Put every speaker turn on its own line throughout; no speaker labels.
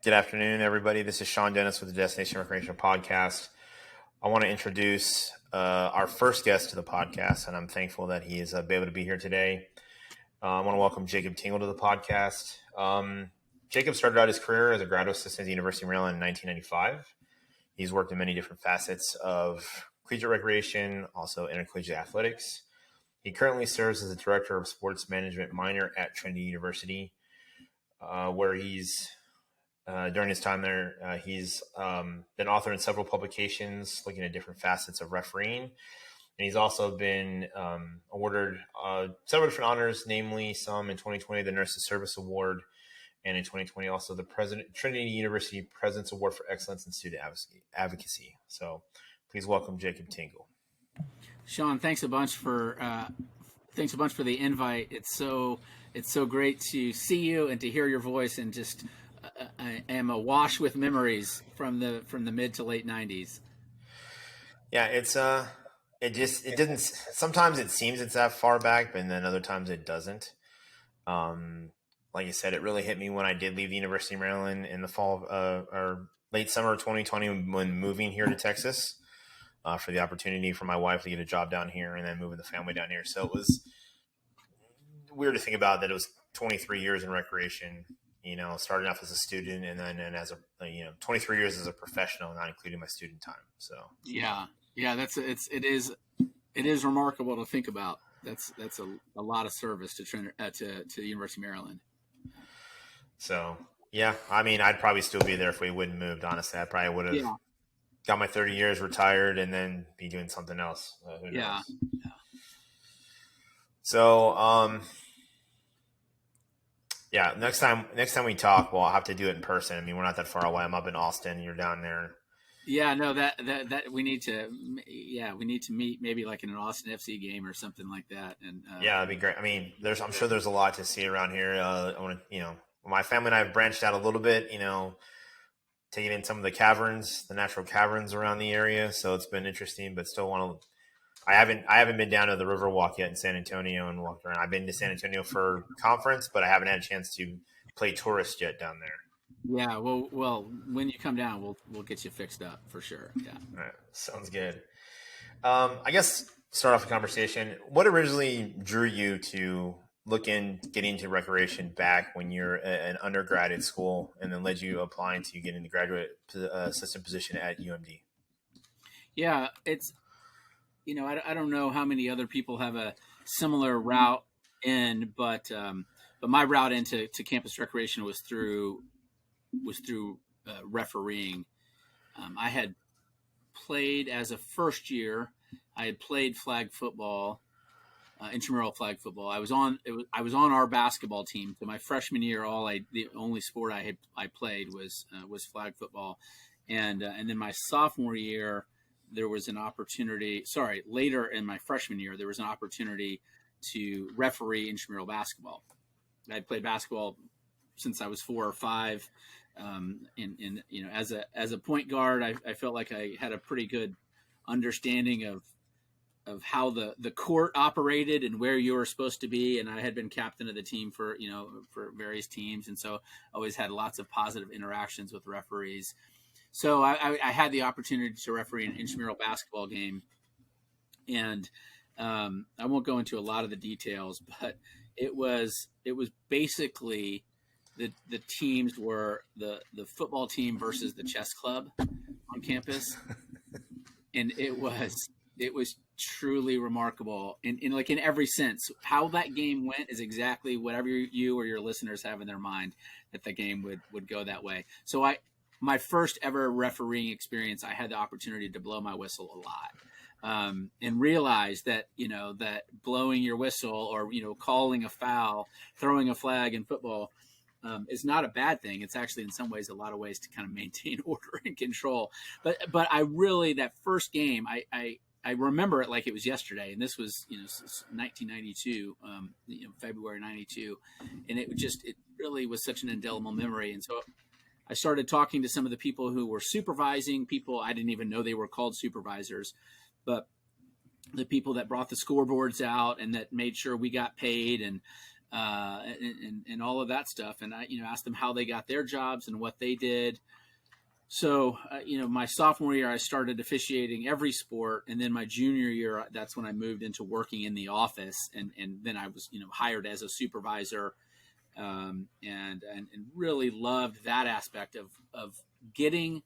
Good afternoon, everybody. This is Sean Dennis with the Destination Recreation Podcast. I want to introduce our first guest to the podcast, and I'm thankful that he is able to be here today. I want to welcome Jacob Tingle to the podcast. Jacob started out his career as a graduate assistant at the University of Maryland in 1995. He's worked in many different facets of collegiate recreation, also intercollegiate athletics. He currently serves as the Director of Sports Management minor at Trinity University, where during his time there, he's been author in several publications looking at different facets of refereeing. And he's also been awarded several different honors, namely some in 2020, the Nurses Service Award, and in 2020, also the Trinity University President's Award for Excellence in Student Advocacy. So please welcome Jacob Tingle.
Sean, thanks a bunch for the invite. It's so great to see you and to hear your voice, and just I am awash with memories from the mid to late 90s.
Yeah, it didn't. Sometimes it seems it's that far back, but then other times it doesn't. Like you said, it really hit me when I did leave the University of Maryland in the fall or late summer of 2020 when moving here to Texas for the opportunity for my wife to get a job down here and then moving the family down here. So it was weird to think about that it was 23 years in recreation, starting off as a student and then as 23 years as a professional, not including my student time. So
yeah, it is remarkable to think about. That's a lot of service to the University of Maryland.
So yeah, I mean, I'd probably still be there if we wouldn't moved. Honestly, I probably would have got my 30 years, retired, and then be doing something else. Who knows? So yeah, next time we talk, well, I'll have to do it in person. I mean, we're not that far away. I'm up in Austin. You're down there.
Yeah, no, that we need to meet maybe like in an Austin FC game or something like that. And
yeah, that'd be great. I mean, I'm sure there's a lot to see around here. I want to, my family and I have branched out a little bit, taking in some of the caverns, the natural caverns around the area. So it's been interesting, but still want to. I haven't been down to the Riverwalk yet in San Antonio and walked around. I've been to San Antonio for conference, but I haven't had a chance to play tourist yet down there.
Yeah, well, when you come down, we'll get you fixed up for sure. Yeah.
All right, sounds good. I guess start off the conversation. What originally drew you to getting into recreation back when you're an undergrad at school, and then led you applying to get into the graduate assistant position at UMD?
Yeah, it's I don't know how many other people have a similar route in, but my route into campus recreation was through refereeing. I had played as a first year. I had played flag football, intramural flag football. I was on our basketball team. So my freshman year, the only sport I played was flag football, and then my sophomore year there was an opportunity. Sorry, later in my freshman year there was an opportunity to referee intramural basketball. I'd played basketball since I was 4 or 5. As a point guard, I felt like I had a pretty good understanding of how the court operated and where you were supposed to be. And I had been captain of the team for various teams. And so I always had lots of positive interactions with referees. So I had the opportunity to referee an intramural basketball game. And I won't go into a lot of the details, but it was basically the teams were the football team versus the chess club on campus. And it was truly remarkable in every sense. How that game went is exactly whatever you or your listeners have in their mind, that the game would go that way. So my first ever refereeing experience, I had the opportunity to blow my whistle a lot. And realize that, that blowing your whistle or, calling a foul, throwing a flag in football is not a bad thing. It's actually in some ways a lot of ways to kind of maintain order and control. But I really, that first game, I remember it like it was yesterday. And this was, 1992, February 92. And it really was such an indelible memory. And so I started talking to some of the people who were supervising people. I didn't even know they were called supervisors, but the people that brought the scoreboards out and that made sure we got paid. And and all of that stuff. And I, asked them how they got their jobs and what they did. So, my sophomore year, I started officiating every sport. And then my junior year, that's when I moved into working in the office. And then I was, hired as a supervisor, and really loved that aspect of getting,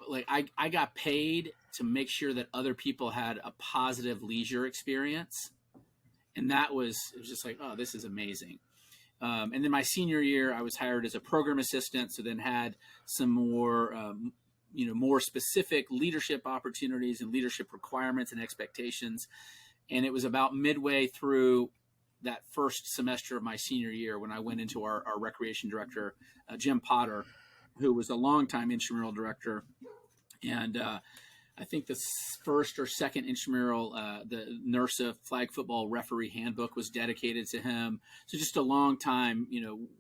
like, I got paid to make sure that other people had a positive leisure experience. And it was just like, oh, this is amazing. And then my senior year, I was hired as a program assistant, so then had some more, more specific leadership opportunities and leadership requirements and expectations. And it was about midway through that first semester of my senior year when I went into our recreation director, Jim Potter, who was a longtime intramural director. And I think the first or second intramural, the NERSA flag football referee handbook was dedicated to him. So just a long time,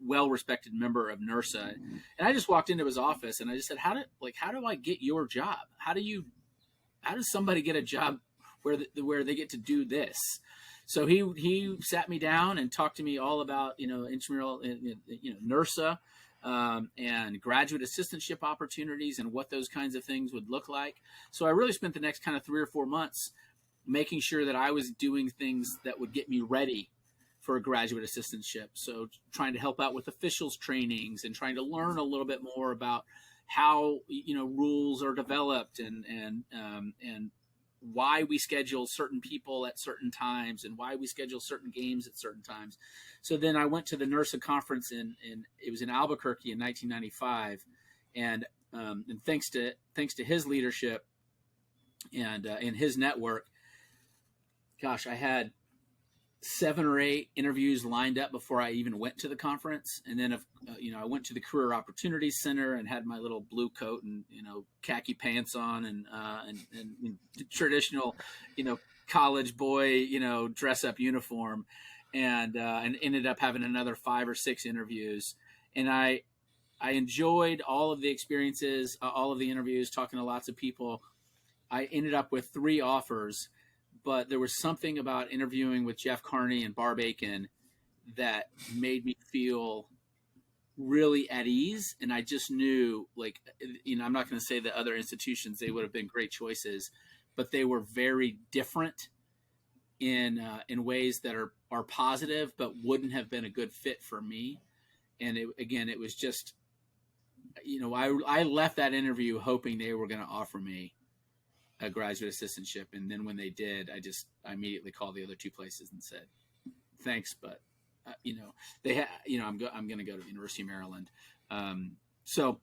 well-respected member of NERSA. And I just walked into his office and I just said, how do I get your job? How does somebody get a job where they get to do this? So he sat me down and talked to me all about, intramural, NERSA, and graduate assistantship opportunities and what those kinds of things would look like. So I really spent the next kind of 3 or 4 months making sure that I was doing things that would get me ready for a graduate assistantship. So trying to help out with officials trainings and trying to learn a little bit more about how, rules are developed and why we schedule certain people at certain times and why we schedule certain games at certain times. So then I went to the NERSA conference it was in Albuquerque in 1995. And thanks to his leadership and his network, gosh, I had 7 or 8 interviews lined up before I even went to the conference. And then, I went to the Career Opportunities Center and had my little blue coat and, khaki pants on and traditional, college boy, dress up uniform, and ended up having another 5 or 6 interviews. And I enjoyed all of the experiences, all of the interviews, talking to lots of people. I ended up with 3 offers. But there was something about interviewing with Jeff Carney and Barb Aiken that made me feel really at ease. And I just knew, I'm not going to say that other institutions, they would have been great choices, but they were very different in ways that are positive, but wouldn't have been a good fit for me. And it was just, I left that interview hoping they were going to offer me a graduate assistantship, and then when they did, I immediately called the other 2 places and said, "Thanks, but I'm going to go to the University of Maryland." So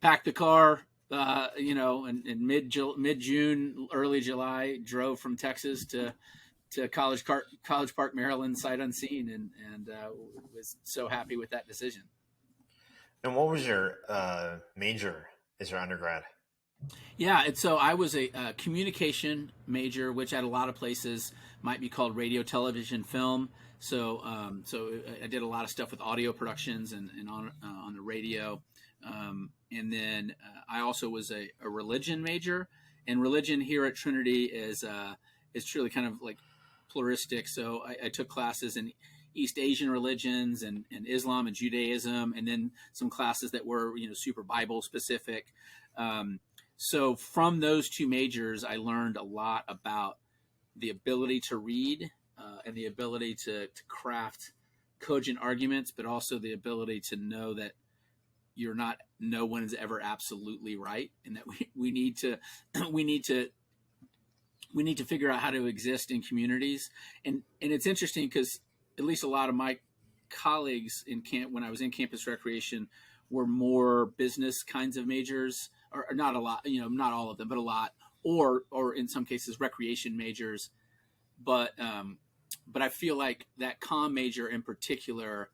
packed the car, in mid June, early July, drove from Texas to College Park, Maryland, sight unseen, and was so happy with that decision.
And what was your major as your undergrad?
Yeah, and so I was a communication major, which at a lot of places might be called radio, television, film. So I did a lot of stuff with audio productions and on the radio. And then I also was a religion major, and religion here at Trinity is truly kind of like pluralistic. So I took classes in East Asian religions and Islam and Judaism, and then some classes that were super Bible specific. So from those 2 majors, I learned a lot about the ability to read and the ability to craft cogent arguments, but also the ability to know that no one is ever absolutely right, and that we need to figure out how to exist in communities. And it's interesting because at least a lot of my colleagues when I was in campus recreation were more business kinds of majors, or not a lot, not all of them, but a lot, or in some cases recreation majors. But I feel like that comm major in particular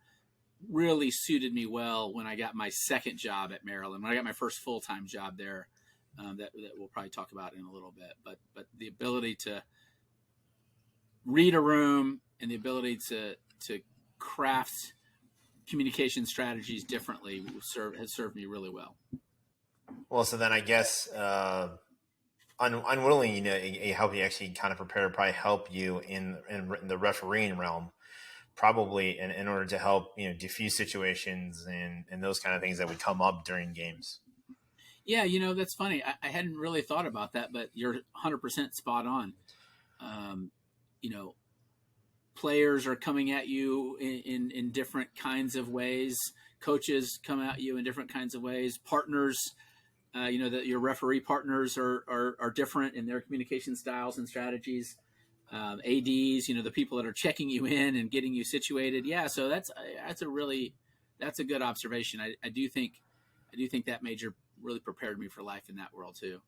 really suited me well when I got my second job at Maryland, when I got my first full-time job there, that we'll probably talk about in a little bit. But the ability to read a room and the ability to craft communication strategies differently has served me really well.
Well, so then I guess unwilling, it helped you actually kind of prepare, probably help you in the refereeing realm. probably in order to help, diffuse situations and those kind of things that would come up during games.
Yeah, that's funny. I hadn't really thought about that, but you're 100% spot on. Um, you know, Players are coming at you in different kinds of ways. Coaches come at you in different kinds of ways. Partners, that your referee partners are different in their communication styles and strategies. ADs, the people that are checking you in and getting you situated. Yeah, so that's a good observation. I do think that major really prepared me for life in that world too.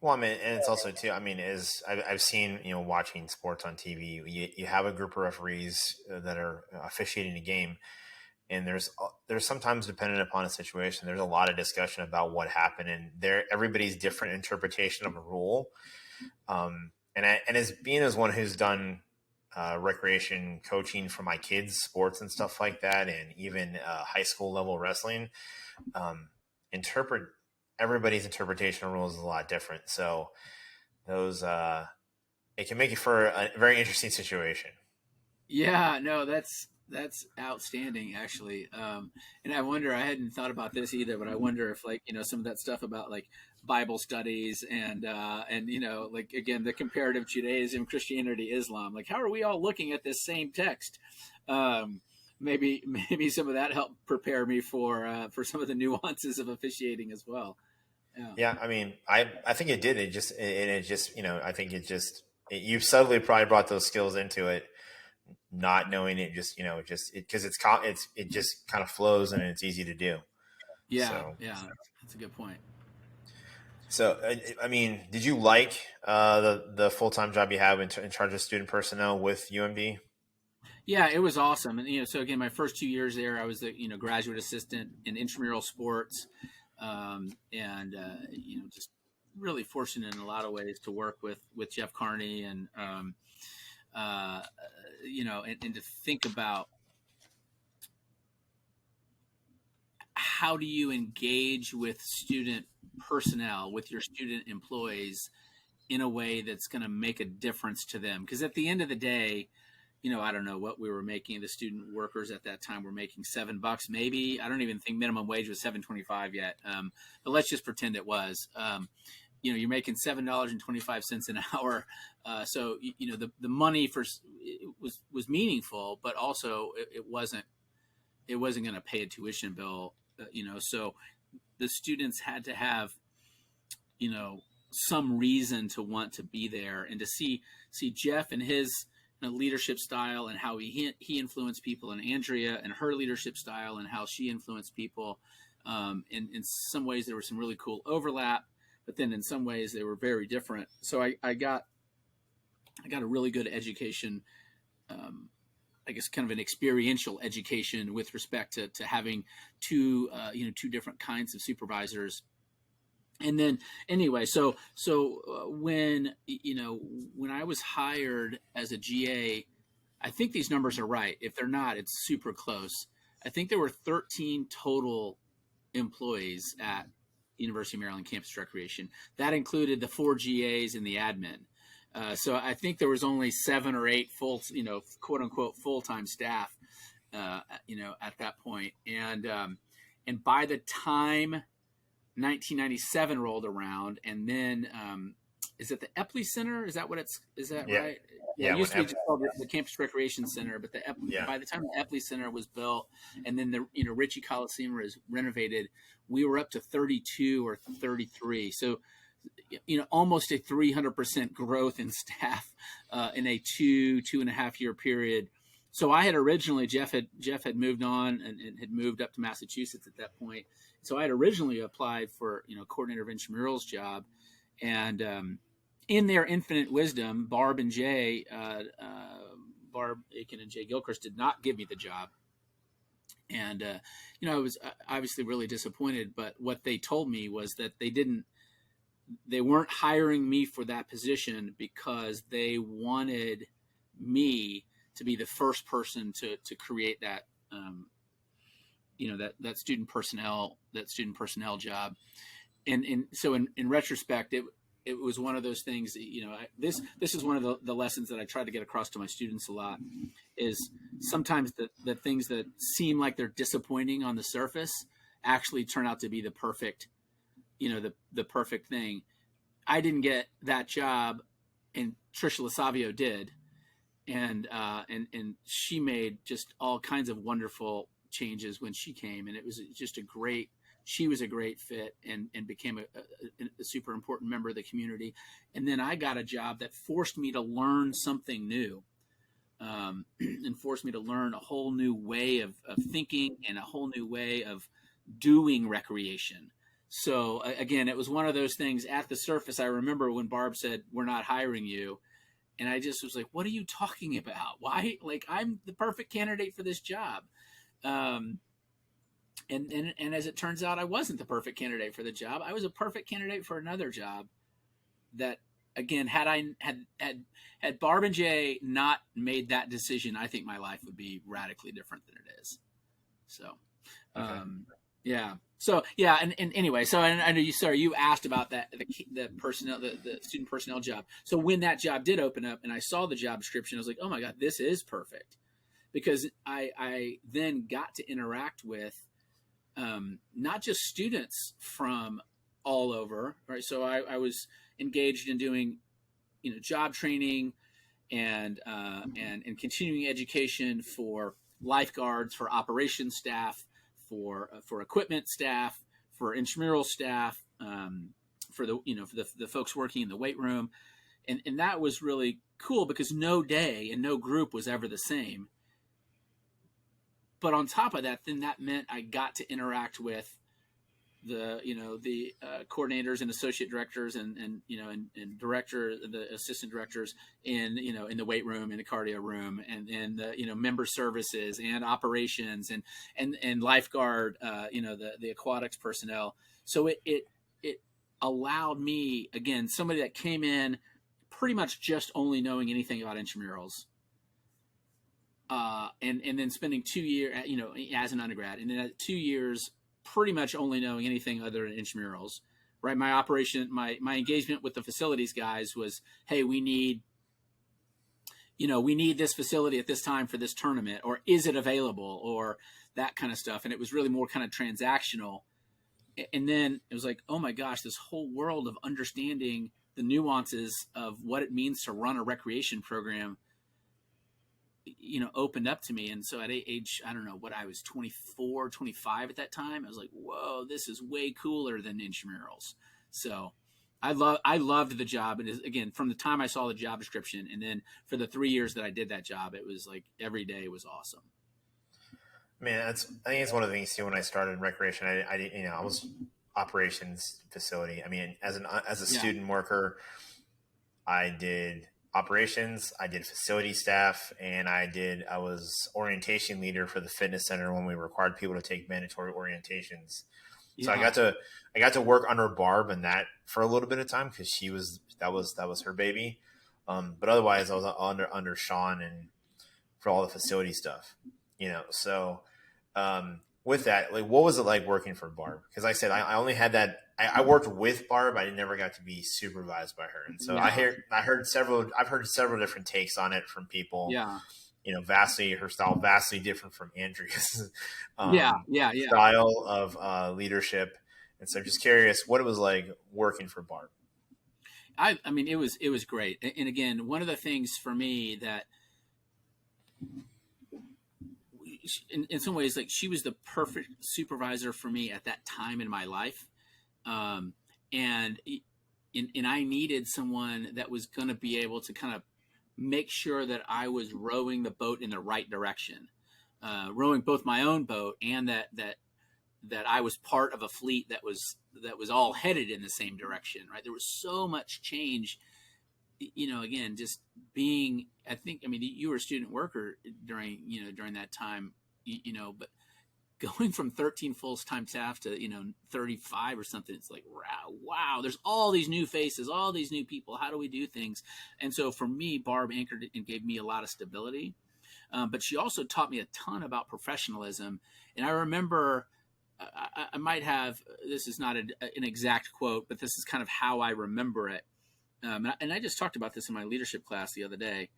Well, I mean, and it's also too. I mean, is I've seen, watching sports on TV, you have a group of referees that are officiating a game, and there's sometimes, dependent upon a situation, there's a lot of discussion about what happened, and everybody's different interpretation of a rule. And as being as one who's done recreation coaching for my kids' sports and stuff like that, and even high school level wrestling, interpret everybody's interpretation of rules is a lot different. So those it can make it for a very interesting situation.
Yeah, no, that's outstanding actually. And I wonder, I hadn't thought about this either, but I wonder if like, some of that stuff about like Bible studies and like again, the comparative Judaism, Christianity, Islam, like how are we all looking at this same text? Maybe some of that helped prepare me for some of the nuances of officiating as well. Yeah.
Yeah, I mean, I think it did. It just I think you subtly probably brought those skills into it, not knowing it. Just because it just kind of flows and it's easy to do.
Yeah,
So
yeah, that's a good point.
so I mean, did you like the full time job you have in charge of student personnel with UMB?
Yeah, it was awesome. And so again, my first 2 years there, I was the graduate assistant in intramural sports, and just really fortunate in a lot of ways to work with Jeff Carney and and to think about how do you engage with student personnel, with your student employees in a way that's going to make a difference to them. Because at the end of the day, I don't know what we were making. The student workers at that time were making $7, maybe. I don't even think minimum wage was $7.25 yet. But let's just pretend it was. You're making $7.25 an hour. So the money was meaningful, but also it wasn't going to pay a tuition bill. So the students had to have some reason to want to be there, and to see Jeff and his leadership style and how he influenced people, and Andrea and her leadership style and how she influenced people. In some ways there was some really cool overlap, but then in some ways they were very different. So I got a really good education, I guess kind of an experiential education with respect to having two different kinds of supervisors. And then anyway, so when I was hired as a GA, I think these numbers are right. If they're not, it's super close. I think there were 13 total employees at University of Maryland Campus Recreation. That included the 4 GAs and the admin. So I think there was only 7 or 8 full, quote unquote, full-time staff, at that point. And by the time 1997 rolled around, and then is it the Epley Center? Is that
Yeah.
right?
Yeah,
it used to be just called the Campus Recreation Center, but by the time the Epley Center was built, and then the Ritchie Coliseum was renovated, we were up to 32 or 33. So almost a 300% growth in staff in a 2.5 year period. So I had originally, Jeff had moved on and had moved up to Massachusetts at that point. So I had originally applied for, coordinator of intramurals job, and in their infinite wisdom, Barb Aiken and Jay Gilchrist did not give me the job. And, I was obviously really disappointed, but what they told me was that they weren't hiring me for that position because they wanted me to be the first person to create that, that student personnel job. And so in retrospect, it was one of those things that, this is one of the lessons that I try to get across to my students a lot, is sometimes the things that seem like they're disappointing on the surface actually turn out to be the perfect, the perfect thing. I didn't get that job, and Trisha Lasavio did. And she made just all kinds of wonderful changes when she came, and it was just she was a great fit, and became a super important member of the community. And then I got a job that forced me to learn something new, and forced me to learn a whole new way of thinking and a whole new way of doing recreation. So again, it was one of those things. At the surface, I remember when Barb said, "We're not hiring you." And I just was like, what are you talking about? Why? Like, I'm the perfect candidate for this job. And as it turns out, I wasn't the perfect candidate for the job. I was a perfect candidate for another job that, again, had Barb and Jay not made that decision, I think my life would be radically different than it is. So,
Okay.
yeah. So yeah, and anyway, so I know you asked about that, the personnel, the student personnel job. So when that job did open up and I saw the job description, I was like, oh my God, this is perfect, because I then got to interact with not just students from all over, right? So I was engaged in doing job training and continuing education for lifeguards, for operations staff, for equipment staff, for intramural staff, for the folks working in the weight room, and that was really cool because no day and no group was ever the same. But on top of that, then that meant I got to interact with the coordinators and associate directors and director, the assistant directors in the weight room, in the cardio room, and the member services and operations and lifeguard, the aquatics personnel. So it allowed me, again, somebody that came in pretty much just only knowing anything about intramurals, and then spending 2 years, as an undergrad, and then at 2 years pretty much only knowing anything other than intramurals, right? My engagement with the facilities guys was, hey, we need this facility at this time for this tournament, or is it available, or that kind of stuff. And it was really more kind of transactional. And then it was like, oh my gosh, this whole world of understanding the nuances of what it means to run a recreation program opened up to me. And so at age, I don't know what I was, 24, 25 at that time, I was like, whoa, this is way cooler than intramurals. So I loved the job. And again, from the time I saw the job description, and then for the 3 years that I did that job, it was like every day was awesome.
Man, I think it's one of the things too. When I started recreation, I was operations facility. I mean, as a student worker, I did operations, I did facility staff, and I was orientation leader for the fitness center when we required people to take mandatory orientations. Yeah. So I got to work under Barb and that for a little bit of time, because that was her baby. But otherwise I was under Sean and for all the facility stuff, so with that, like, what was it like working for Barb? Because like I said, I only had that. I worked with Barb. I never got to be supervised by her, and so yeah. I've heard several different takes on it from people.
Yeah,
her style vastly different from Andrea's.
Yeah.
Style of leadership, and so I'm just curious what it was like working for Barb.
I mean, it was great, and again, one of the things for me that, in some ways, like, she was the perfect supervisor for me at that time in my life. And I needed someone that was going to be able to kind of make sure that I was rowing the boat in the right direction, rowing both my own boat and that I was part of a fleet that was all headed in the same direction, right? There was so much change, again, just being, I mean, you were a student worker during that time, but going from 13 full-time staff to 35 or something, it's like, wow, there's all these new faces, all these new people, how do we do things? And so for me, Barb anchored and gave me a lot of stability, but she also taught me a ton about professionalism. And I remember, I might have, this is not an exact quote, but this is kind of how I remember it. and I just talked about this in my leadership class the other day.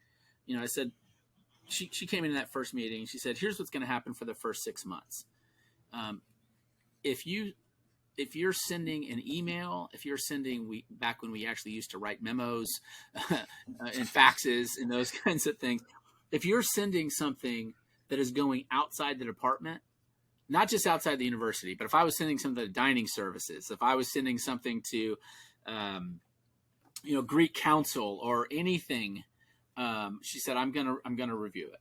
I said, she came into that first meeting. She said, here's what's going to happen for the first 6 months. If you're sending an email, if you're sending, back when we actually used to write memos and faxes and those kinds of things, if you're sending something that is going outside the department, not just outside the university, but if I was sending something to dining services, if I was sending something to, Greek council or anything, she said, I'm gonna review it.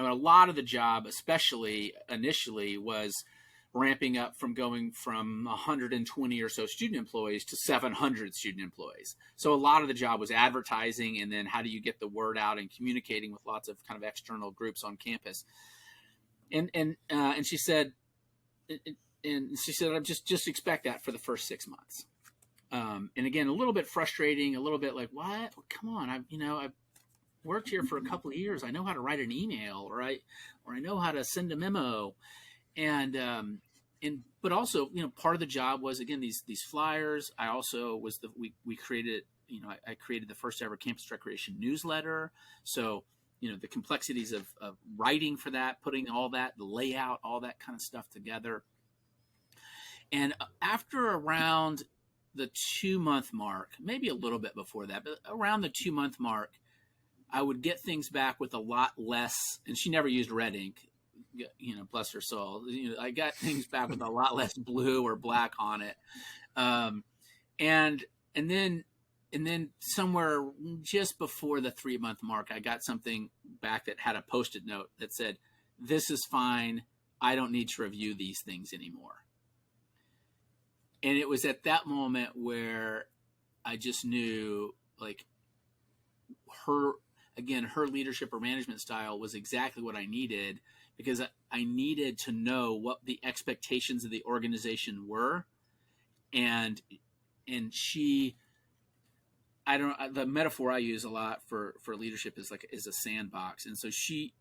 A lot of the job, especially initially, was ramping up from going from 120 or so student employees to 700 student employees. So a lot of the job was advertising, and then how do you get the word out and communicating with lots of kind of external groups on campus. And she said, I just expect that for the first 6 months. And again, a little bit frustrating, a little bit like, what? Come on, I've worked here for a couple of years. I know how to write an email, or I know how to send a memo, but also, part of the job was, again, these flyers. I also was we created, I created the first ever campus recreation newsletter. So, the complexities of writing for that, putting all that, the layout, all that kind of stuff together. And after around the 2-month mark, maybe a little bit before that, but around the 2-month mark, I would get things back with a lot less, and she never used red ink, bless her soul. I got things back with a lot less blue or black on it. And then somewhere just before the 3-month mark, I got something back that had a Post-it note that said, "This is fine. I don't need to review these things anymore." And it was at that moment where I just knew, like, her leadership or management style was exactly what I needed, because I needed to know what the expectations of the organization were. And the metaphor I use a lot for leadership is a sandbox. And so she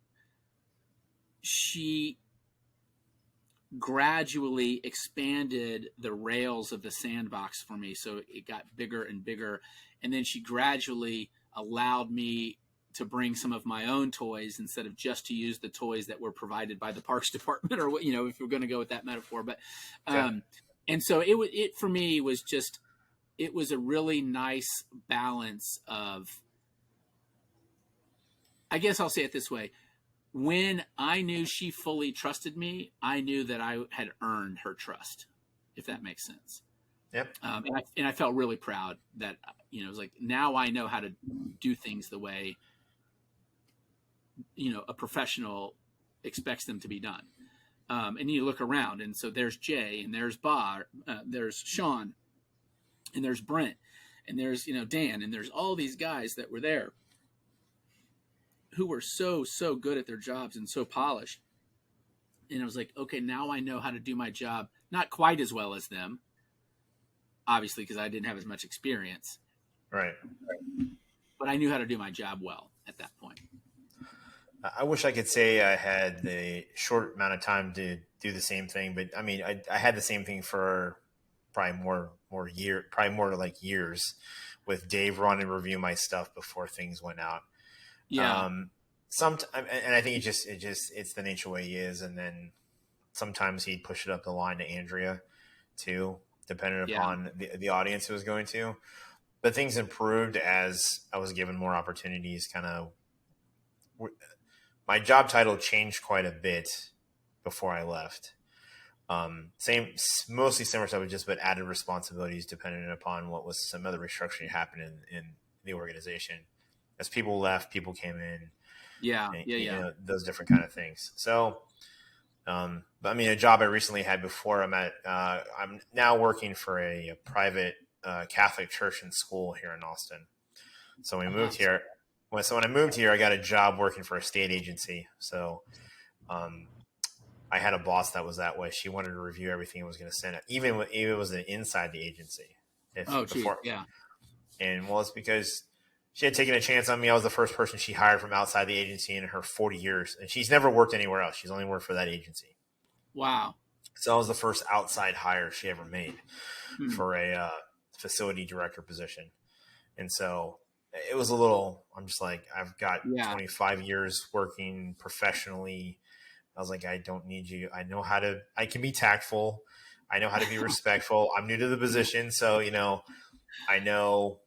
gradually expanded the rails of the sandbox for me, so it got bigger and bigger. And then she gradually allowed me to bring some of my own toys instead of just to use the toys that were provided by the parks department, or if we're going to go with that metaphor. But and so it for me was just, it was a really nice balance of, I guess I'll say it this way: when I knew she fully trusted me, I knew that I had earned her trust, if that makes sense.
Yep.
And I felt really proud that, it was like, now I know how to do things the way, a professional expects them to be done. And you look around, and so there's Jay, and there's Bob, there's Sean, and there's Brent, and there's, Dan, and there's all these guys that were there who were so good at their jobs and so polished. And I was like, okay, now I know how to do my job, not quite as well as them, obviously, because I didn't have as much experience.
Right.
But I knew how to do my job well at that point.
I wish I could say I had the short amount of time to do the same thing, but I mean, I had the same thing for probably more like years, with Dave run and review my stuff before things went out.
Yeah.
And I think it's the nature way he is. And then sometimes he'd push it up the line to Andrea too, depending upon the audience it was going to. But things improved as I was given more opportunities. My job title changed quite a bit before I left. Mostly similar stuff, just but added responsibilities depending upon what was some other restructuring happened in the organization. As people left, people came in. Those different kind of things. So, but I mean, a job I recently had before, I'm now working for a private Catholic church and school here in Austin. So when I moved here, I got a job working for a state agency. So, I had a boss that was that way. She wanted to review everything I was going to send, even if it was inside the agency. And it's because she had taken a chance on me. I was the first person she hired from outside the agency in her 40 years. And she's never worked anywhere else. She's only worked for that agency.
Wow.
So I was the first outside hire she ever made for a facility director position. And so it was a little, I'm just like, I've got
Yeah.
25 years working professionally. I was like, I don't need you. I can be tactful. I know how to be respectful. I'm new to the position. So, I know,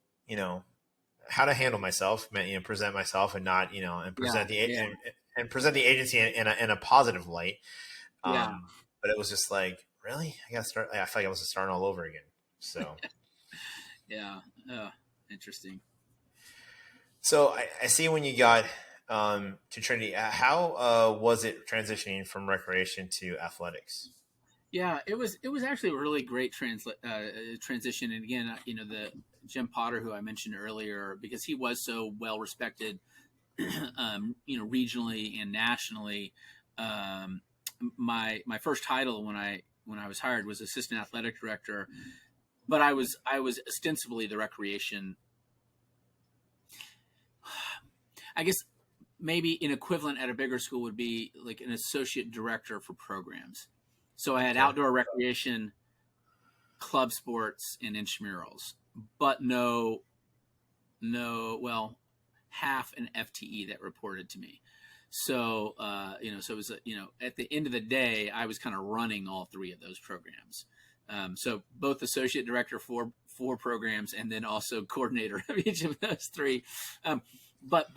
how to handle myself, present myself and not, and
Yeah.
present
Yeah.
and present the agency in a positive light.
Yeah.
But it was just like, really, I got to start. I feel like I was starting all over again. So,
Yeah. Interesting.
so I see when you got to Trinity, how was it transitioning from recreation to athletics?
Yeah, it was actually a really great transition. And again, the Jim Potter, who I mentioned earlier, because he was so well respected, regionally and nationally. Um, my first title when I was hired was assistant athletic director, but I was ostensibly the recreation. I guess maybe an equivalent at a bigger school would be like an associate director for programs. So I had
Okay.
outdoor recreation, club sports, and intramurals, but well, half an FTE that reported to me. So so it was at the end of the day, I was kind of running all three of those programs. So both associate director for four programs, and then also coordinator of each of those three. But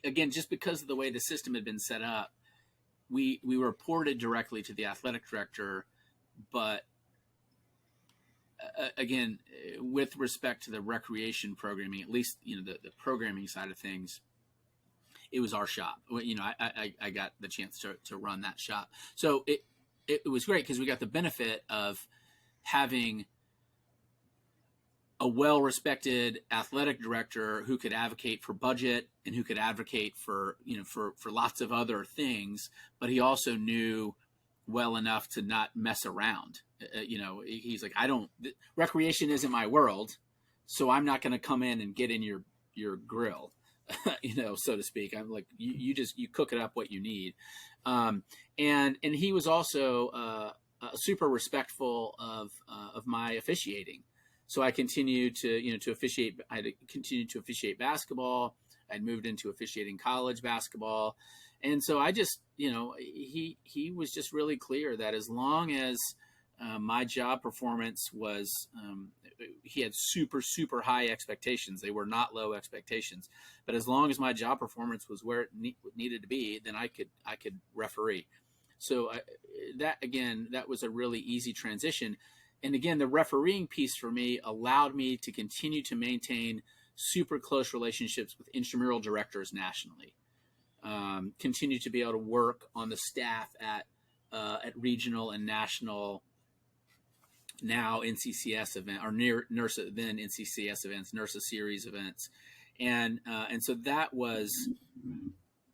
again, just because of the way the system had been set up, we reported directly to the athletic director, but again, with respect to the recreation programming, at least the programming side of things, it was our shop. I got the chance to run that shop, so it was great because we got the benefit of having a well-respected athletic director who could advocate for budget and who could advocate for for lots of other things, but he also knew well enough to not mess around. He's like, recreation isn't my world, so I'm not going to come in and get in your grill, so to speak. I'm like, you cook it up what you need. And he was also super respectful of my officiating. So I continued to officiate. I had continued to officiate basketball. I'd moved into officiating college basketball, and so I just he was just really clear that as long as my job performance was, he had super high expectations. They were not low expectations, but as long as my job performance was where it needed to be, then I could referee. So that was a really easy transition. And again, the refereeing piece for me allowed me to continue to maintain super close relationships with intramural directors nationally. Continue to be able to work on the staff at regional and national, now NCCS event, or near NERSA, then NCCS events, NERSA series events, and so that was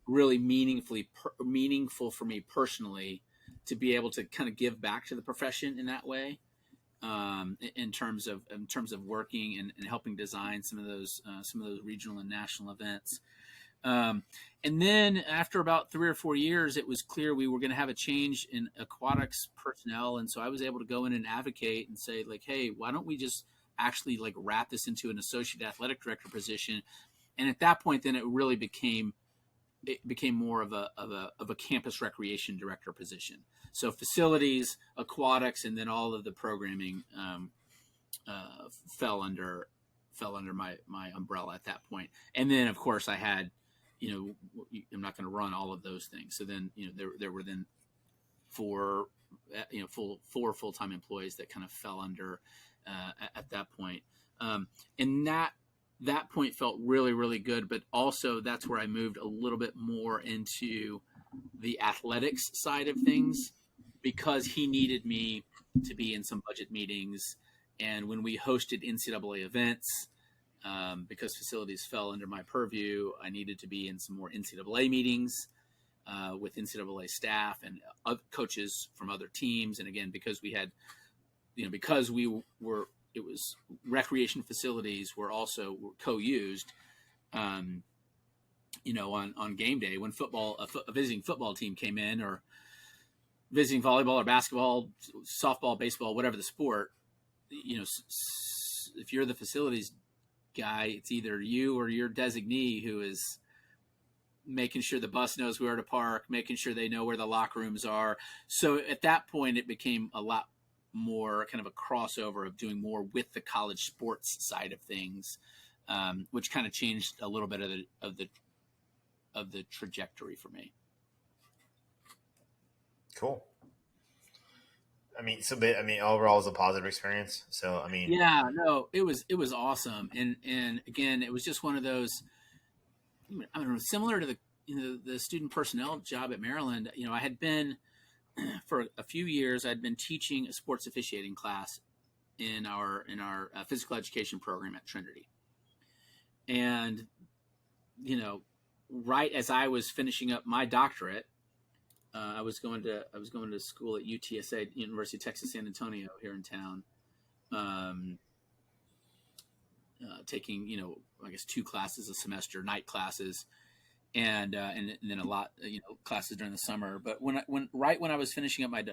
really meaningful for me personally to be able to kind of give back to the profession in that way. In terms of working and helping design some of those regional and national events. And then after about 3 or 4 years, it was clear we were going to have a change in aquatics personnel. And so I was able to go in and advocate and say, like, hey, why don't we just actually like wrap this into an associate athletic director position? And at that point, then it really became more of a campus recreation director position. So facilities, aquatics, and then all of the programming fell under my umbrella at that point. And then of course I had, I'm not going to run all of those things. So then, there were then four full-time employees that kind of fell under at that point. And that point felt really, really good, but also that's where I moved a little bit more into the athletics side of things, because he needed me to be in some budget meetings. And when we hosted NCAA events, because facilities fell under my purview, I needed to be in some more NCAA meetings with NCAA staff and coaches from other teams. And again, because we had, because we were, it was recreation facilities were co-used, on game day when a visiting football team came in, or visiting volleyball or basketball, softball, baseball, whatever the sport, if you're the facilities guy, it's either you or your designee who is making sure the bus knows where to park, making sure they know where the locker rooms are. So at that point, it became a lot more kind of a crossover of doing more with the college sports side of things, which kind of changed a little bit of the trajectory for me.
Cool. I mean, overall, it was a positive experience. So, I mean,
Yeah, no, it was awesome, and again, it was just one of those. I don't know, similar to the student personnel job at Maryland. I had been for a few years. I'd been teaching a sports officiating class in our physical education program at Trinity, and right as I was finishing up my doctorate, I was going to school at UTSA, University of Texas San Antonio, here in town, taking I guess 2 classes a semester, night classes, and then a lot classes during the summer. But when I was finishing up my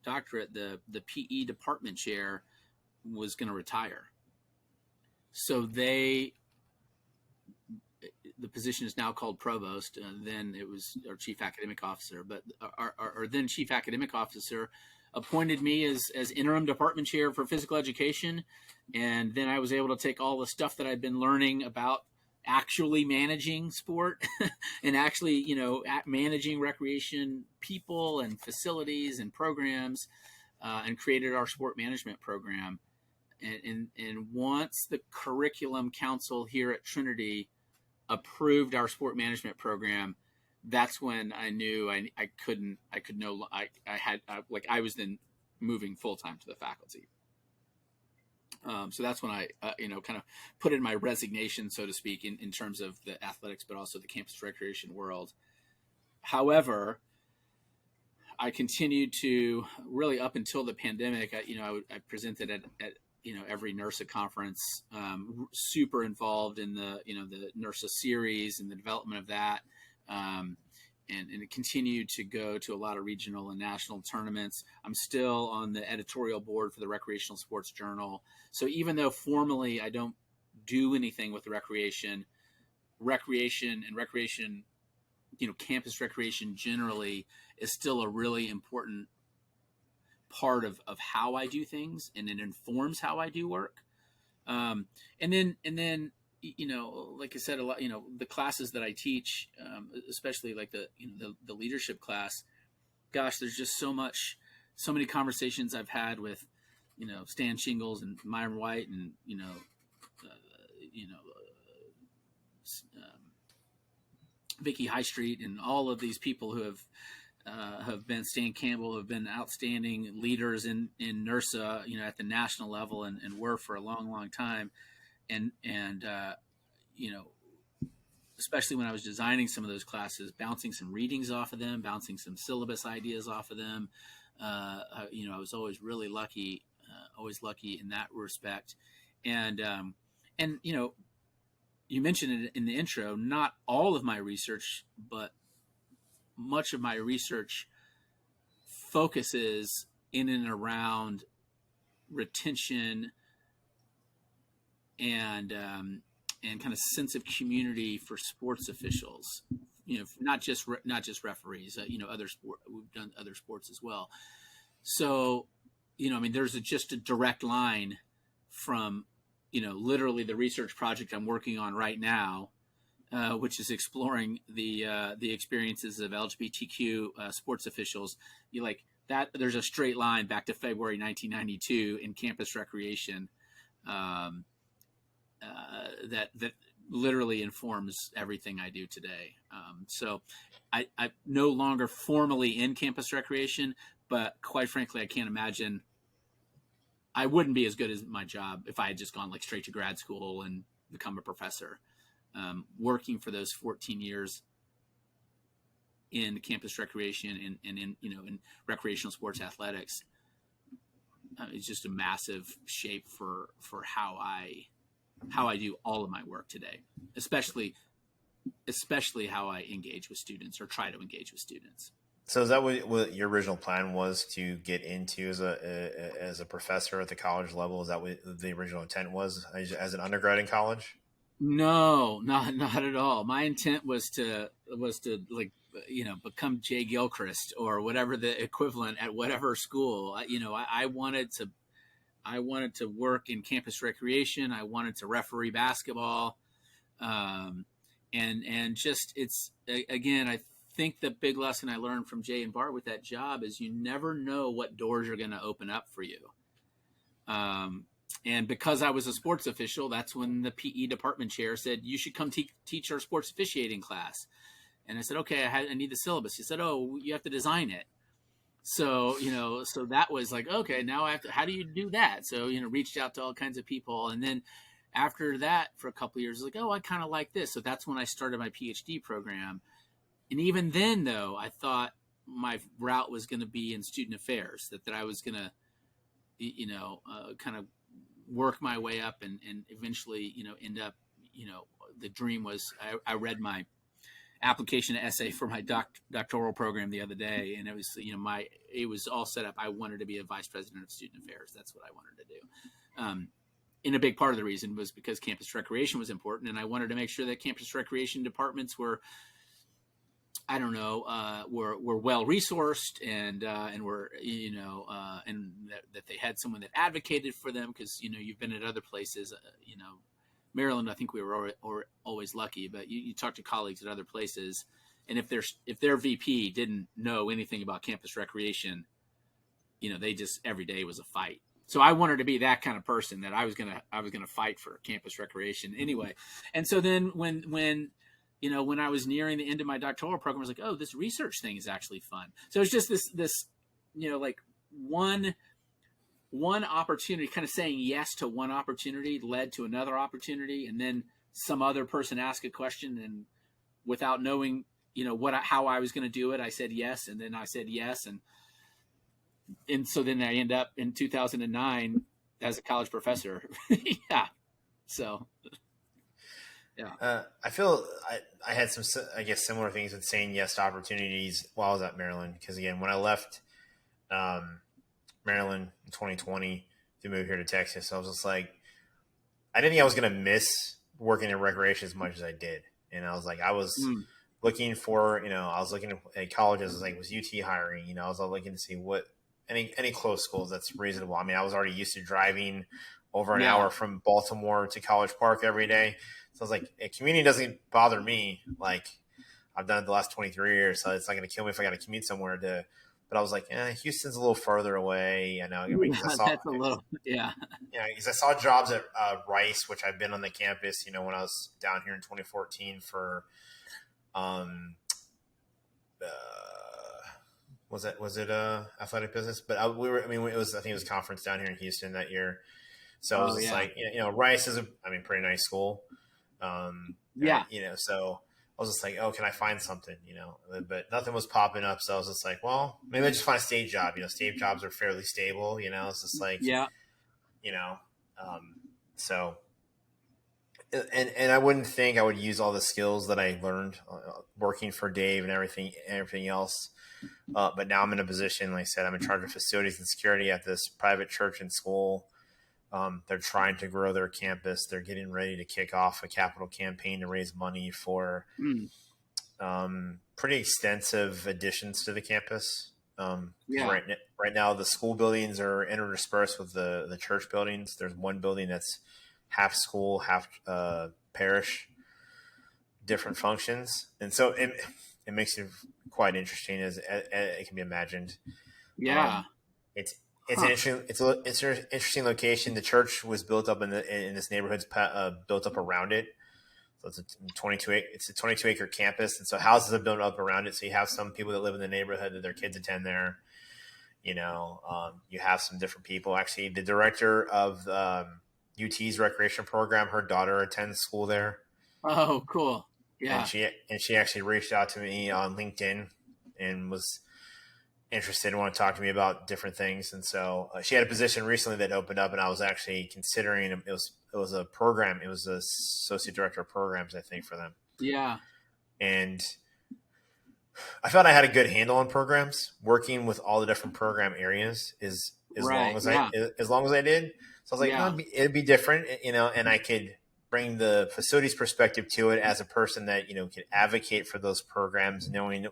doctorate, the PE department chair was going to retire, so the position is now called provost. Then it was our chief academic officer, but our then chief academic officer appointed me as interim department chair for physical education. And then I was able to take all the stuff that I'd been learning about actually managing sport and actually, managing recreation people and facilities and programs, and created our sport management program. And once the curriculum council here at Trinity approved our sport management program, that's when I knew I was then moving full time to the faculty. So that's when I, kind of put in my resignation, so to speak, in terms of the athletics, but also the campus recreation world. However, I continued to really up until the pandemic. I presented at every NERSA conference, super involved in the NERSA series and the development of that. And it continued to go to a lot of regional and national tournaments. I'm still on the editorial board for the Recreational Sports Journal. So even though formally I don't do anything with the recreation, campus recreation generally is still a really important part of how I do things, and it informs how I do work. And then, like I said, a lot, the classes that I teach, especially like the leadership class, gosh, there's just so many conversations I've had with, Stan Shingles and Myron White and, Vicky High Street and all of these people who have been, Stan Campbell, have been outstanding leaders in NERSA, at the national level, and were for a long, long time. And especially when I was designing some of those classes, bouncing some readings off of them, bouncing some syllabus ideas off of them. I was always really lucky, in that respect. And you mentioned it in the intro, not all of my research, but much of my research focuses in and around retention and kind of sense of community for sports officials. Not just referees. We've done other sports as well. So, there's just a direct line from, literally the research project I'm working on right now, which is exploring the experiences of LGBTQ sports officials. There's a straight line back to February 1992 in campus recreation. That literally informs everything I do today. So I'm no longer formally in campus recreation, but quite frankly, I can't imagine I wouldn't be as good as my job if I had just gone straight to grad school and become a professor. Working for those 14 years in campus recreation and in recreational sports athletics is just a massive shape for how I do all of my work today, especially how I engage with students or try to engage with students.
So is that what your original plan was, to get into as a professor at the college level? Is that what the original intent was as an undergrad in college?
No, not at all. My intent was to like become Jay Gilchrist or whatever the equivalent at whatever school. I wanted to work in campus recreation. I wanted to referee basketball, um, and just again. I think the big lesson I learned from Jay and Bart with that job is you never know what doors are going to open up for you. Um, and because I was a sports official, that's when the PE department chair said, you should come teach our sports officiating class. And I said, okay, I need the syllabus. He said, oh, you have to design it. So, so that was like, okay, now I have to, how do you do that? So, reached out to all kinds of people. And then after that, for a couple of years, like, oh, I kind of like this. So that's when I started my PhD program. And even then, though, I thought my route was going to be in student affairs, that I was going to, kind of work my way up and eventually, end up, the dream was I read my application essay for my doctoral program the other day, and it was, it was all set up. I wanted to be a vice president of student affairs. That's what I wanted to do. And a big part of the reason was because campus recreation was important, and I wanted to make sure that campus recreation departments were, I don't know, were well resourced and were, and that they had someone that advocated for them, because you've been at other places, Maryland. I think we were always lucky, but you talk to colleagues at other places, and if their VP didn't know anything about campus recreation, they just, every day was a fight. So I wanted to be that kind of person, that I was gonna fight for campus recreation anyway. And so then when I was nearing the end of my doctoral program, I was like, oh, this research thing is actually fun. So it's just this, like one opportunity, kind of saying yes to one opportunity led to another opportunity. And then some other person asked a question, and without knowing, how I was going to do it, I said yes. And then I said yes. And so then I end up in 2009 as a college professor. Yeah. So, yeah.
I feel I had some, I guess, similar things with saying yes to opportunities while I was at Maryland. Because again, when I left Maryland in 2020 to move here to Texas, I was just like, I didn't think I was going to miss working in recreation as much as I did. And I was like, I was looking for, I was looking at colleges, like, was UT hiring? I was looking to see what any close schools that's reasonable. I mean, I was already used to driving over an hour from Baltimore to College Park every day. So I was like, a community doesn't bother me. Like, I've done it the last 23 years, so it's not going to kill me if I got to commute somewhere to. But I was like, Houston's a little further away. I know, because I saw
that's a little, yeah.
Yeah, because I saw jobs at Rice, which I've been on the campus. When I was down here in 2014 for, was it athletic business? But it was, I think it was a conference down here in Houston that year. So I was just like, Rice is pretty nice school. So I was just like, oh, can I find something, but nothing was popping up. So I was just like, well, maybe I just find a state job. State jobs are fairly stable, it's just like, so, and I wouldn't think I would use all the skills that I learned working for Dave and everything else. But now I'm in a position, like I said, I'm in charge of facilities and security at this private church and school. They're trying to grow their campus. They're getting ready to kick off a capital campaign to raise money for pretty extensive additions to the campus. Right now, the school buildings are interspersed with the church buildings. There's one building that's half school, half parish, different functions. And so it makes it quite interesting, as it can be imagined.
Yeah.
It's an interesting location. The church was built up in this neighborhood's built up around it. So it's a 22 acre campus, and so houses are built up around it. So you have some people that live in the neighborhood that their kids attend there. You have some different people. Actually, the director of UT's recreation program, her daughter attends school there.
Oh, cool! Yeah,
and she actually reached out to me on LinkedIn and was interested and want to talk to me about different things. And so she had a position recently that opened up, and I was actually considering it. Was a program. It was a associate director of programs, I think, for them.
Yeah.
And I felt I had a good handle on programs. Working with all the different program areas is
Right. Yeah.
as long as I did. So I was like, no,
Yeah.
it'd be different, and I could bring the facilities perspective to it as a person that can advocate for those programs, knowing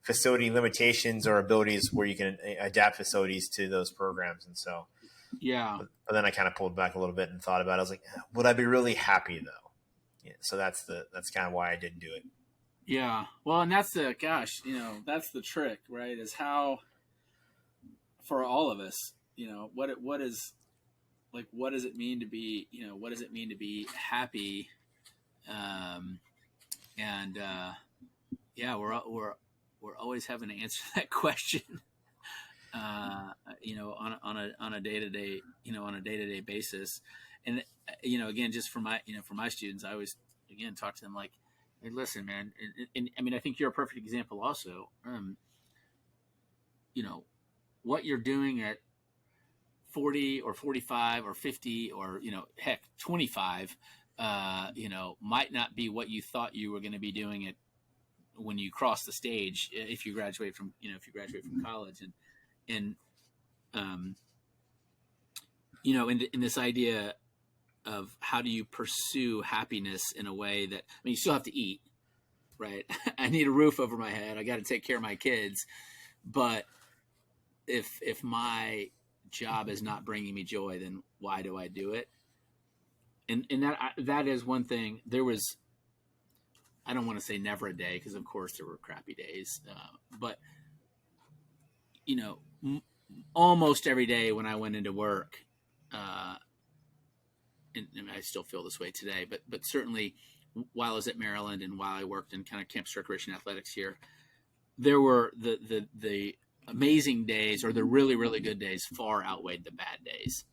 facility limitations or abilities where you can adapt facilities to those programs. And so,
Yeah.
but then I kind of pulled back a little bit and thought about it. I was like, would I be really happy though? Yeah, so that's kind of why I didn't do it.
Yeah. Well, and that's that's the trick, right? Is how for all of us, what does it mean to be, what does it mean to be happy? Um, and yeah, we're always having to answer that question. On a day to day, on a day to day basis, and again, just for my students, I always again talk to them like, hey, listen, man, and I mean, I think you're a perfect example, also. You know, what you're doing at 40 or 45 or 50 or heck 25 might not be what you thought you were going to be doing it when you cross the stage, if you graduate from college. And um in this idea of how do you pursue happiness in a way that, I mean, you still have to eat, right? I need a roof over my head, I got to take care of my kids, but if my job is not bringing me joy, then why do I do it? And that is one thing. There was, I don't want to say never a day, because of course there were crappy days, but you know, almost every day when I went into work, uh, and I still feel this way today, but certainly while I was at Maryland and while I worked in kind of campus recreation athletics here, there were the amazing days, or the really really good days, far outweighed the bad days.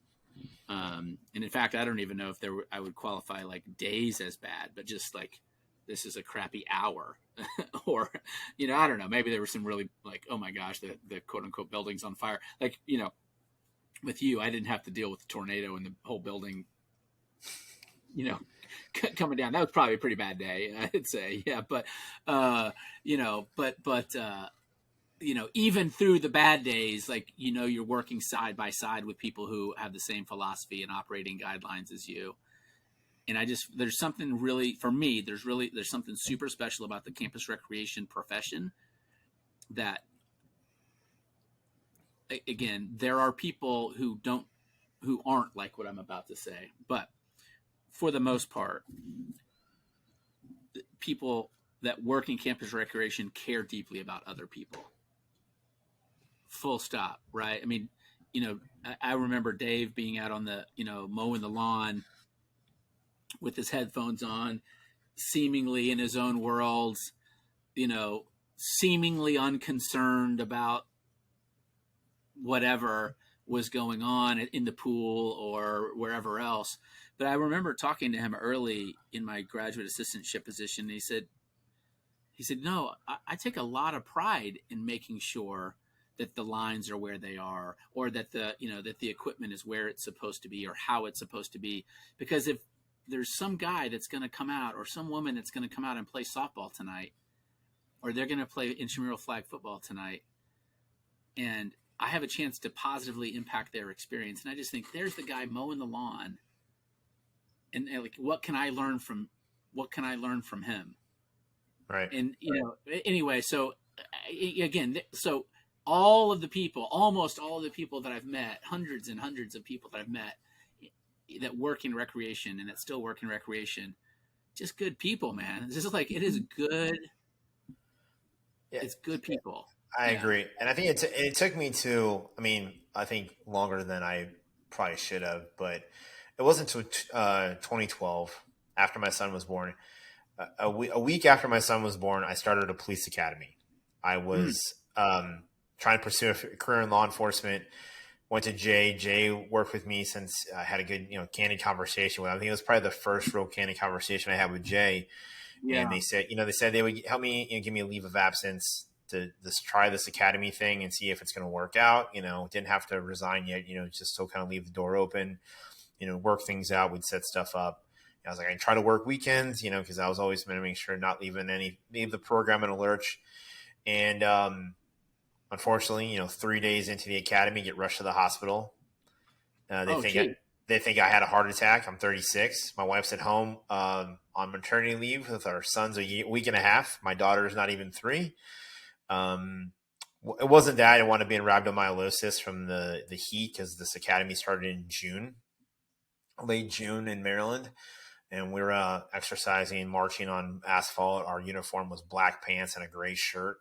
And in fact, I don't even know if I would qualify like days as bad, but just like, this is a crappy hour, or I don't know, maybe there was some really like, oh my gosh, the quote unquote building's on fire. Like, with you, I didn't have to deal with the tornado and the whole building, coming down. That was probably a pretty bad day, I'd say. Yeah. But, even through the bad days, like, you're working side by side with people who have the same philosophy and operating guidelines as you. And there's something really, for me, there's something super special about the campus recreation profession that, again, there are people who aren't like what I'm about to say, but for the most part, people that work in campus recreation care deeply about other people. Full stop. Right. I mean, I remember Dave being out on the, mowing the lawn with his headphones on, seemingly in his own world, seemingly unconcerned about whatever was going on in the pool or wherever else. But I remember talking to him early in my graduate assistantship position. And he said, no, I take a lot of pride in making sure that the lines are where they are, or that that the equipment is where it's supposed to be, or how it's supposed to be. Because if there's some guy that's going to come out, or some woman that's going to come out and play softball tonight, or they're going to play intramural flag football tonight, and I have a chance to positively impact their experience, and I just think, there's the guy mowing the lawn, and like, what can I learn from him?
Right.
And anyway, so again, so almost all of the people that I've met, hundreds and hundreds of people that I've met that work in recreation and that still work in recreation, just good people, man. It's just like, it is good.
Yeah.
It's good people.
I agree. And I think it took me to, I mean, I think longer than I probably should have, but it wasn't until 2012, after my son was born. A week after my son was born, I started a police academy. I was trying to pursue a career in law enforcement. Went to Jay. Jay worked with me since I had a good, candid conversation with him. I think it was probably the first real candid conversation I had with Jay.
Yeah.
And they said they would help me, give me a leave of absence to try this academy thing and see if it's going to work out. Didn't have to resign yet. Just still kind of leave the door open. Work things out. We'd set stuff up. I was like, I try to work weekends. Because I was always going to make sure not leave the program in a lurch. And unfortunately, 3 days into the academy, get rushed to the hospital. Uh, they
Oh,
think I,
gee.
they think I had a heart attack. I'm 36. My wife's at home on maternity leave with our son's a week and a half. My daughter's not even 3. Um, it wasn't that. I wanted to be in rhabdomyolysis from the heat because this academy started in June, late June in Maryland. And we were exercising, marching on asphalt. Our uniform was black pants and a gray shirt.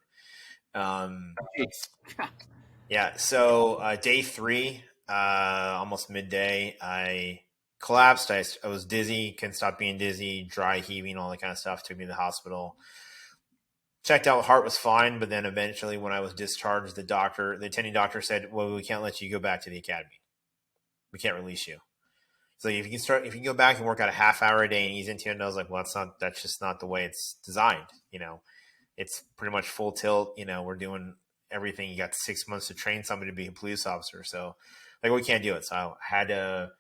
Um,
Jeez.
yeah. So day 3, almost midday, I collapsed. I was dizzy, couldn't stop being dizzy, dry heaving, all that kind of stuff. Took me to the hospital. Checked out, heart was fine, but then eventually, when I was discharged, the attending doctor said, "Well, we can't let you go back to the academy. We can't release you. So if you can go back and work out a half hour a day and ease into it." And I was like, "Well, that's just not the way it's designed. It's pretty much full tilt. We're doing everything. You got 6 months to train somebody to be a police officer. So, like, we can't do it." So I had to.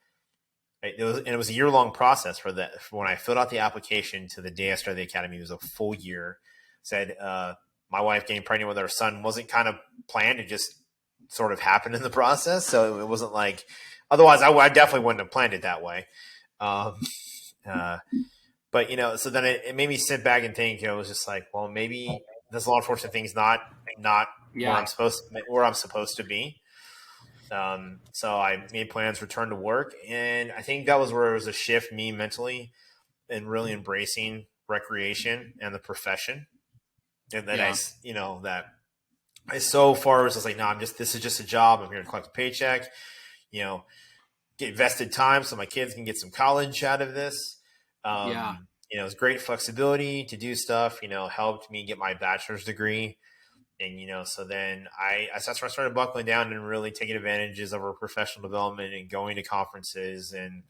It was a year-long process for that. When I filled out the application to the day I started the academy, it was a full year. Said my wife getting pregnant with our son wasn't kind of planned; it just sort of happened in the process. So it wasn't like, otherwise I definitely wouldn't have planned it that way. Um, uh, but so then it made me sit back and think. It was just like, well, maybe this law enforcement thing's not
Yeah.
where I'm supposed to be. So I made plans, returned to work, and I think that was where it was a shift me mentally and really embracing recreation and the profession. And that
Yeah.
I so far was just like, no, this is just a job. I'm here to collect a paycheck, you know, get vested time so my kids can get some college out of this.
Yeah.
It's great flexibility to do stuff, helped me get my bachelor's degree. And, so then that's when I started buckling down and really taking advantages of our professional development and going to conferences, and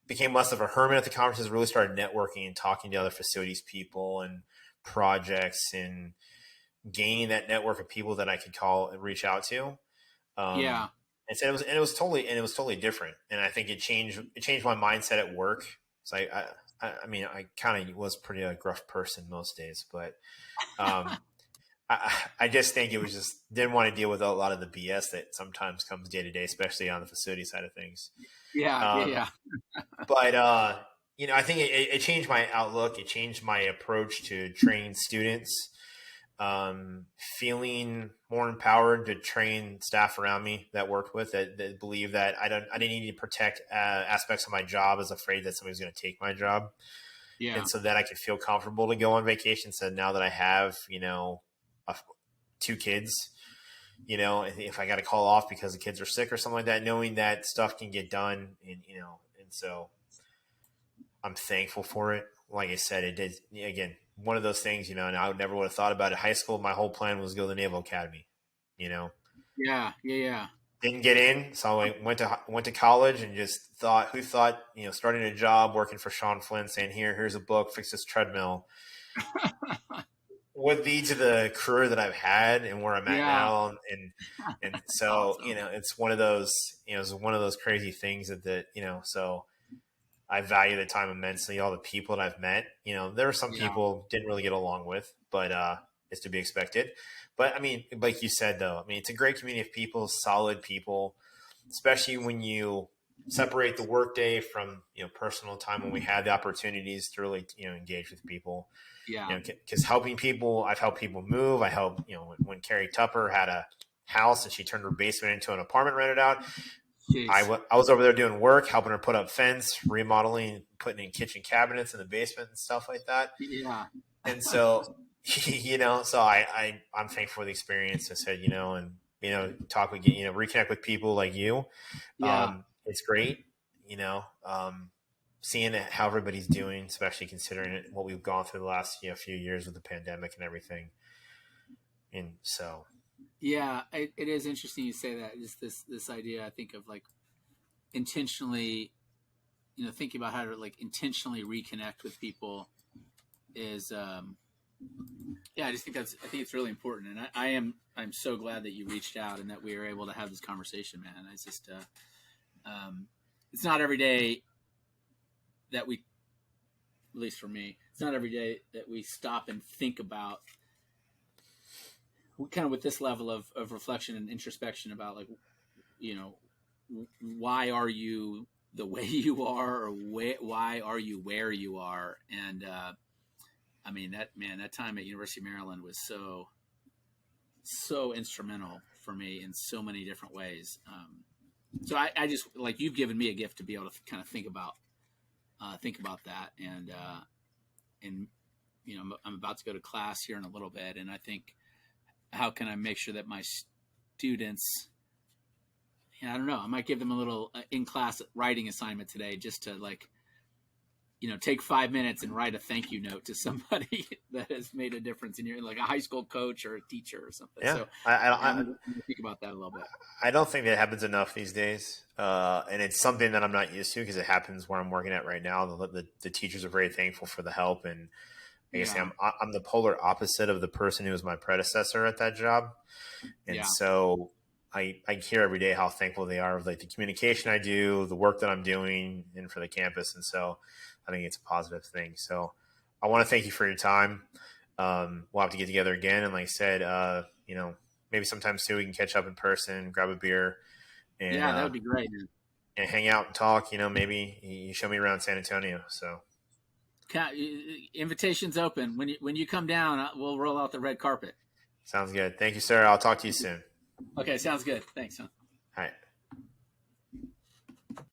became less of a hermit at the conferences, really started networking and talking to other facilities people and projects, and gaining that network of people that I could call and reach out to. Um,
Yeah.
it was totally different. And I think it changed my mindset at work. So I kind of was pretty a gruff person most days, but um, I just think it was just didn't want to deal with a lot of the BS that sometimes comes day to day, especially on the facility side of things.
Yeah. Yeah.
Um,
Yeah.
but I think it changed my outlook. It changed my approach to training students. Feeling more empowered to train staff around me that worked with that believe that I didn't need to protect aspects of my job. I was afraid that somebody was going to take my job,
Yeah.
and so that I could feel comfortable to go on vacation. So now that I have a, 2 kids, if I got to call off because the kids are sick or something like that, knowing that stuff can get done, and so I'm thankful for it. Like I said, it did, again, one of those things, and I never would have thought about it. High school, my whole plan was to go to the Naval Academy, you know,
Yeah. Yeah. Yeah.
didn't get in. So I went to college and just who thought, starting a job, working for Sean Flynn, saying, here's a book, fix this treadmill, would lead to the career that I've had and where I'm at
Yeah.
now. And so,
Awesome.
it's one of those, it's one of those crazy things so I value the time immensely. All the people that I've met, there are some
Yeah.
people didn't really get along with, but it's to be expected. But I mean, like you said, though, I mean, it's a great community of people, solid people, especially when you separate the workday from personal time. When we had the opportunities to really engage with people,
Yeah.
because helping people, I've helped people move. I helped when Carrie Tupper had a house and she turned her basement into an apartment, rented out.
Jeez.
I was over there doing work, helping her put up fence, remodeling, putting in kitchen cabinets in the basement and stuff like that.
Yeah.
And so, so I'm thankful for the experience. I said, and talk with reconnect with people like you.
Yeah.
It's great, seeing how everybody's doing, especially considering what we've gone through the last few years with the pandemic and everything. And so,
Yeah. It is interesting you say that. Is this idea? I think of like intentionally, thinking about how to like intentionally reconnect with people is yeah, I think it's really important, and I'm so glad that you reached out and that we were able to have this conversation, man. It's just it's not every day that we, at least for me, it's not every day that we stop and think about kind of with this level of reflection and introspection about like, why are you the way you are, or why are you where you are? And I mean, that time at University of Maryland was so instrumental for me in so many different ways. So I just, like, you've given me a gift to be able to kind of think about that. And I'm about to go to class here in a little bit, and I think, how can I make sure that my students, I don't know, I might give them a little in class writing assignment today, just to, like, take 5 minutes and write a thank you note to somebody that has made a difference in your, like a high school coach or a teacher or something.
Yeah,
So I'm going to think about that a little bit.
I don't think that happens enough these days, and it's something that I'm not used to because it happens where I'm working at right now. The teachers are very thankful for the help, and I guess I'm the polar opposite of the person who was my predecessor at that job, and so I hear every day how thankful they are of, like, the communication I do, the work that I'm doing, and for the campus, and so I think it's a positive thing. So I want to thank you for your time. We'll have to get together again, and like I said, maybe sometime soon we can catch up in person, grab a beer, and
that would be great,
and hang out and talk. Maybe you show me around San Antonio. So
invitation's open. When you come down, we'll roll out the red carpet.
Sounds good. Thank you, sir. I'll talk to you soon.
Okay, sounds good. Thanks, son.